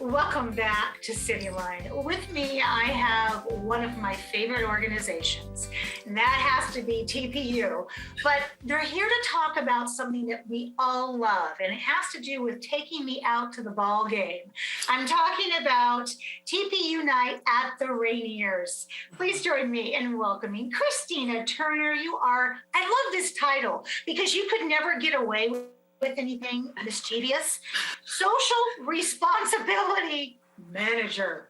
Welcome back to Cityline. With me, I have one of my favorite organizations, and that has to be TPU. But they're here to talk about something that we all love, and it has to do with taking me out to the ball game. I'm talking about TPU night at the Rainiers. Please join me in welcoming Christina Turner. I love this title because you could never get away with anything mischievous. Social Responsibility Manager.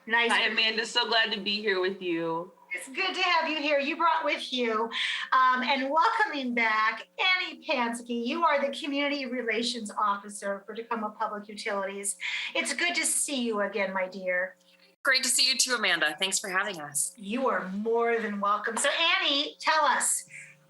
Nice. Hi, Amanda. So glad to be here with you. It's good to have you here. You brought with you. And welcoming back Annie Pansky. You are the Community Relations Officer for Tacoma Public Utilities. It's good to see you again, my dear. Great to see you too, Amanda. Thanks for having us. You are more than welcome. So Annie, tell us,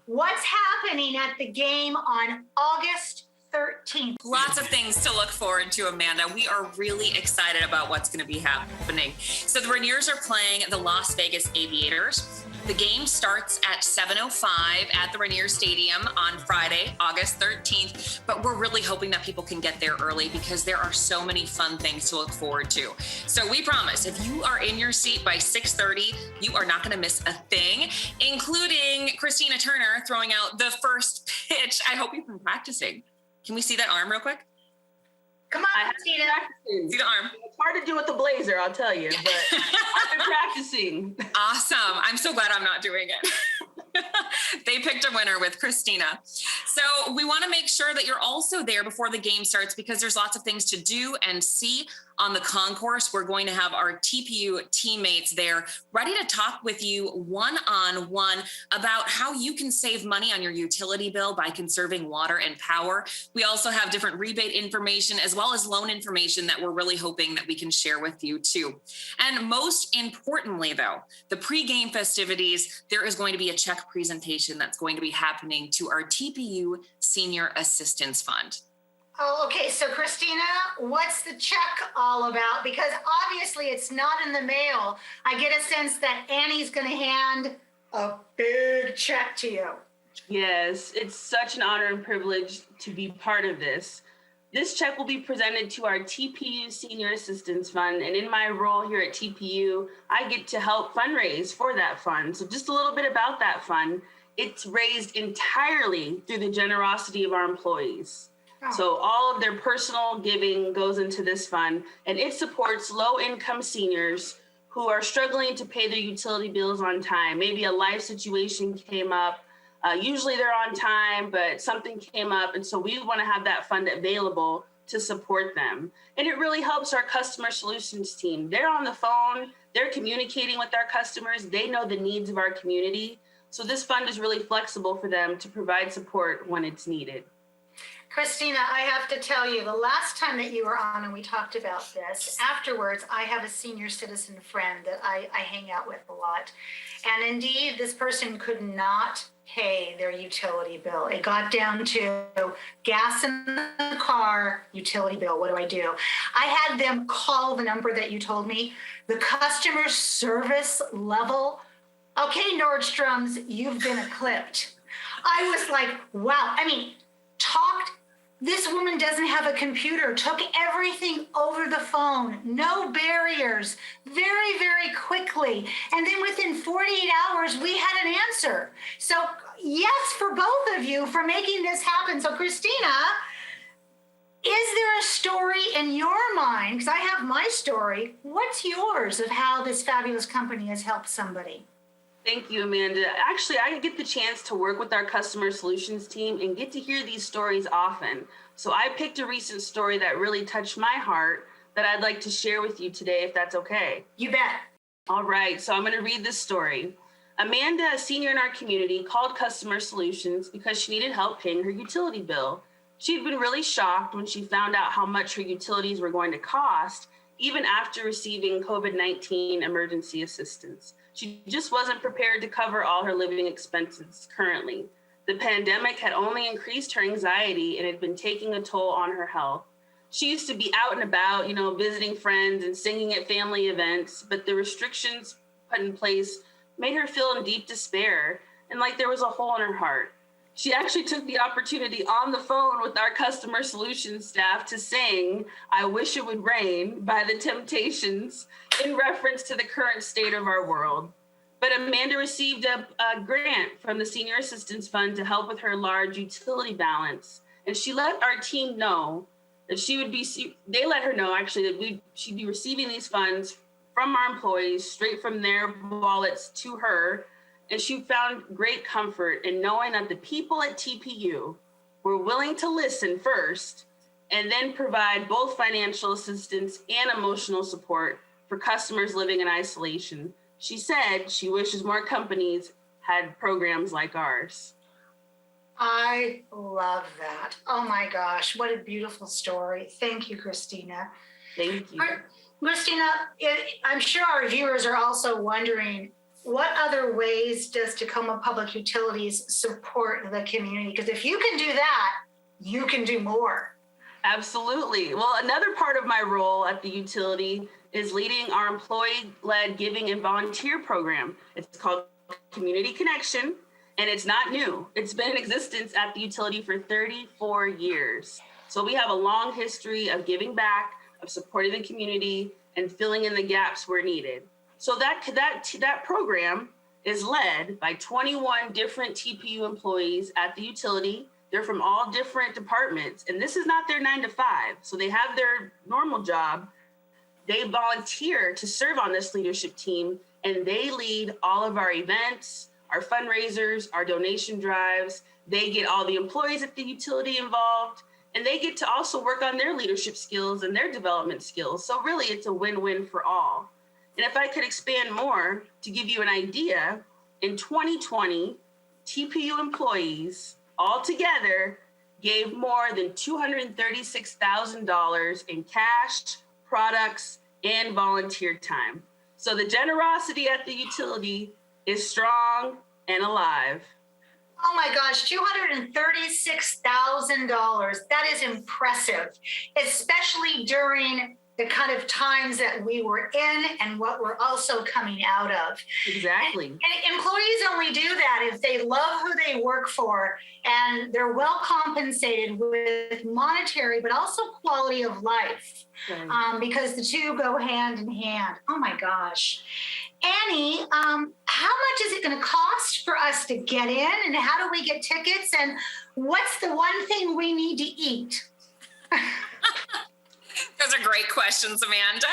what's happening at the game on August 13th? Lots of things to look forward to, Amanda. We are really excited about what's going to be happening. So the Rainiers are playing the Las Vegas Aviators. The game starts at 7:05 at the Rainiers Stadium on Friday, August 13th. But we're really hoping that people can get there early because there are so many fun things to look forward to. So we promise, if you are in your seat by 6:30, you are not going to miss a thing, including Christina Turner throwing out the first pitch. I hope you've been practicing. Can we see that arm real quick? Come on, Christina. See the arm. It's hard to do with the blazer, I'll tell you, but I've been practicing. Awesome. I'm so glad I'm not doing it. They picked a winner with Christina. So we want to make sure that you're also there before the game starts because there's lots of things to do and see on the concourse. We're going to have our TPU teammates there ready to talk with you one-on-one about how you can save money on your utility bill by conserving water and power. We also have different rebate information as well as loan information that we're really hoping that we can share with you too. And most importantly, though, the pregame festivities, there is going to be a check presentation that's going to be happening to our TPU Senior Assistance Fund. Oh, okay. So Christina, what's the check all about? Because obviously it's not in the mail. I get a sense that Annie's going to hand a big check to you. Yes, it's such an honor and privilege to be part of this. This check will be presented to our TPU Senior Assistance Fund, and in my role here at TPU, I get to help fundraise for that fund. So just a little bit about that fund. It's raised entirely through the generosity of our employees. Oh. So all of their personal giving goes into this fund, and it supports low-income seniors who are struggling to pay their utility bills on time. Maybe a life situation came up. Usually they're on time, but something came up, and so we want to have that fund available to support them. And it really helps our customer solutions team. They're on the phone, they're communicating with our customers, they know the needs of our community. So this fund is really flexible for them to provide support when it's needed. Christina, I have to tell you, the last time that you were on and we talked about this, afterwards, I have a senior citizen friend that I hang out with a lot. And indeed, this person could not pay their utility bill. It got down to gas in the car, utility bill. What do? I had them call the number that you told me, the customer service level. Okay, Nordstrom's, you've been eclipsed. I was like, wow. I mean, this woman doesn't have a computer, took everything over the phone, no barriers, very, very quickly. And then within 48 hours, we had an answer. So yes, for both of you for making this happen. So Christina, is there a story in your mind? Because I have my story. What's yours of how this fabulous company has helped somebody? Thank you, Amanda. Actually, I get the chance to work with our customer solutions team and get to hear these stories often. So I picked a recent story that really touched my heart that I'd like to share with you today, if that's okay. You bet. All right, so I'm going to read this story. Amanda, a senior in our community, called customer solutions because she needed help paying her utility bill. She'd been really shocked when she found out how much her utilities were going to cost, even after receiving COVID-19 emergency assistance. She just wasn't prepared to cover all her living expenses currently. The pandemic had only increased her anxiety and had been taking a toll on her health. She used to be out and about, visiting friends and singing at family events, but the restrictions put in place made her feel in deep despair and like there was a hole in her heart. She actually took the opportunity on the phone with our customer solutions staff to sing "I Wish It Would Rain" by The Temptations in reference to the current state of our world. But Amanda received a grant from the Senior Assistance Fund to help with her large utility balance. And she let our team know that they let her know actually that she'd be receiving these funds from our employees straight from their wallets to her. And she found great comfort in knowing that the people at TPU were willing to listen first and then provide both financial assistance and emotional support for customers living in isolation. She said she wishes more companies had programs like ours. I love that. Oh my gosh, what a beautiful story. Thank you, Christina. Thank you. Christina, I'm sure our viewers are also wondering, what other ways does Tacoma Public Utilities support the community? Because if you can do that, you can do more. Absolutely. Well, another part of my role at the utility is leading our employee-led giving and volunteer program. It's called Community Connection, and it's not new. It's been in existence at the utility for 34 years. So we have a long history of giving back, of supporting the community, and filling in the gaps where needed. So that program is led by 21 different TPU employees at the utility. They're from all different departments, and this is not their 9 to 5. So they have their normal job. They volunteer to serve on this leadership team, and they lead all of our events, our fundraisers, our donation drives. They get all the employees at the utility involved, and they get to also work on their leadership skills and their development skills. So really, it's a win-win for all. And if I could expand more to give you an idea, in 2020, TPU employees altogether gave more than $236,000 in cash, products, and volunteer time. So the generosity at the utility is strong and alive. Oh my gosh, $236,000. That is impressive, especially during the kind of times that we were in and what we're also coming out of. Exactly. And employees only do that if they love who they work for and they're well compensated with monetary, but also quality of life, Right. because the two go hand in hand. Oh my gosh. Annie, how much is it going to cost for us to get in, and how do we get tickets, and what's the one thing we need to eat? Those are great questions, Amanda.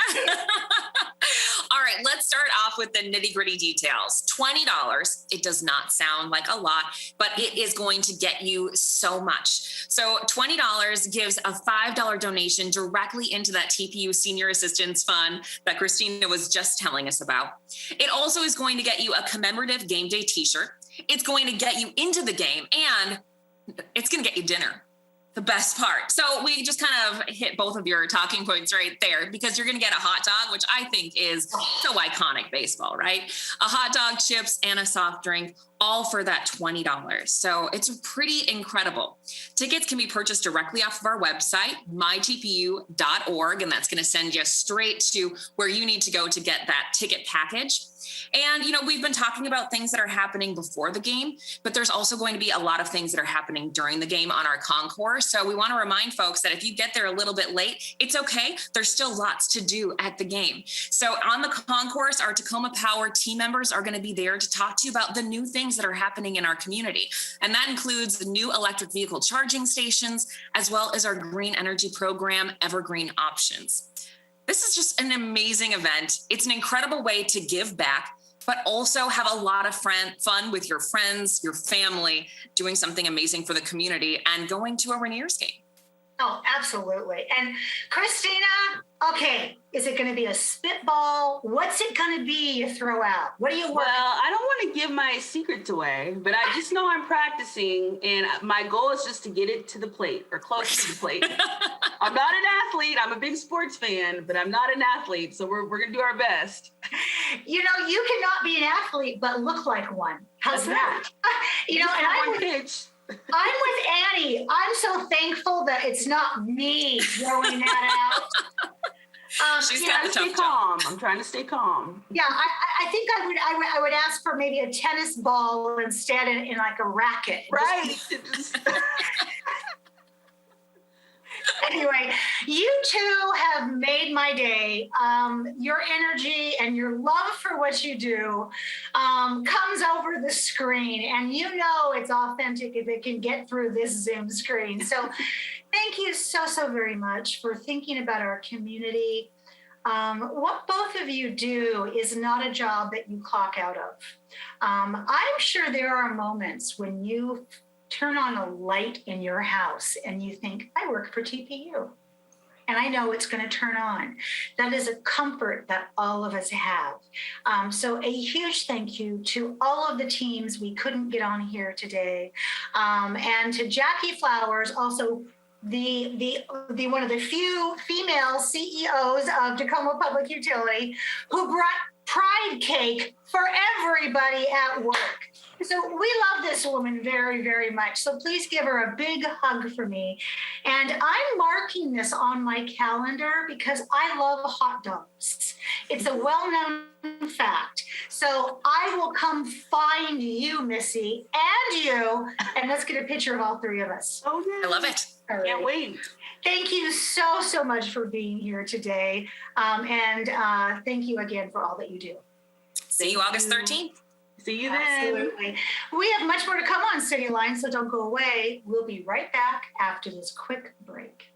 All right, let's start off with the nitty-gritty details. $20, it does not sound like a lot, but it is going to get you so much. So $20 gives a $5 donation directly into that TPU Senior Assistance Fund that Christina was just telling us about. It also is going to get you a commemorative game day t-shirt. It's going to get you into the game, and it's going to get you dinner. The best part. So we just kind of hit both of your talking points right there, because you're going to get a hot dog, which I think is so iconic baseball, right? A hot dog, chips, and a soft drink, all for that $20. So it's pretty incredible. Tickets can be purchased directly off of our website, mytpu.org, and that's going to send you straight to where you need to go to get that ticket package. And, we've been talking about things that are happening before the game, but there's also going to be a lot of things that are happening during the game on our concourse. So we want to remind folks that if you get there a little bit late, it's okay. There's still lots to do at the game. So on the concourse, our Tacoma Power team members are going to be there to talk to you about the new things that are happening in our community. And that includes the new electric vehicle charging stations, as well as our green energy program, Evergreen Options. This is just an amazing event. It's an incredible way to give back, but also have a lot of fun with your friends, your family, doing something amazing for the community and going to a Rainiers game. Oh, absolutely. And Christina, okay, is it going to be a spitball? What's it going to be you throw out? What do you want? Well, I don't want to give my secrets away, but I just know I'm practicing, and my goal is just to get it to the plate or close to the plate. I'm not an athlete. I'm a big sports fan, but I'm not an athlete. So we're going to do our best. You cannot be an athlete, but look like one. How's that? And one pitch. I'm with Annie. I'm so thankful that it's not me throwing that out. She's Yeah, got the stay tough job. calm. I'm trying to stay calm. Yeah, I think I would ask for maybe a tennis ball instead in like a racket. Right. Anyway, you two have made my day. Your energy and your love for what you do comes over the screen, and you know it's authentic if it can get through this Zoom screen. So thank you so very much for thinking about our community. What both of you do is not a job that you clock out of. I'm sure there are moments when you turn on a light in your house and you think, I work for TPU. And I know it's going to turn on. That is a comfort that all of us have. So a huge thank you to all of the teams we couldn't get on here today. And to Jackie Flowers, also the one of the few female CEOs of Tacoma Public Utility, who brought pride cake for everybody at work. So we love this woman very, very much. So please give her a big hug for me. And I'm marking this on my calendar because I love hot dogs. It's a well-known fact. So I will come find you, Missy, and you, and let's get a picture of all three of us. Oh, yeah. I love it. All right. Can't wait. Thank you so much for being here today. And thank you again for all that you do. See you August 13th. See you then. Absolutely. We have much more to come on Cityline, so don't go away. We'll be right back after this quick break.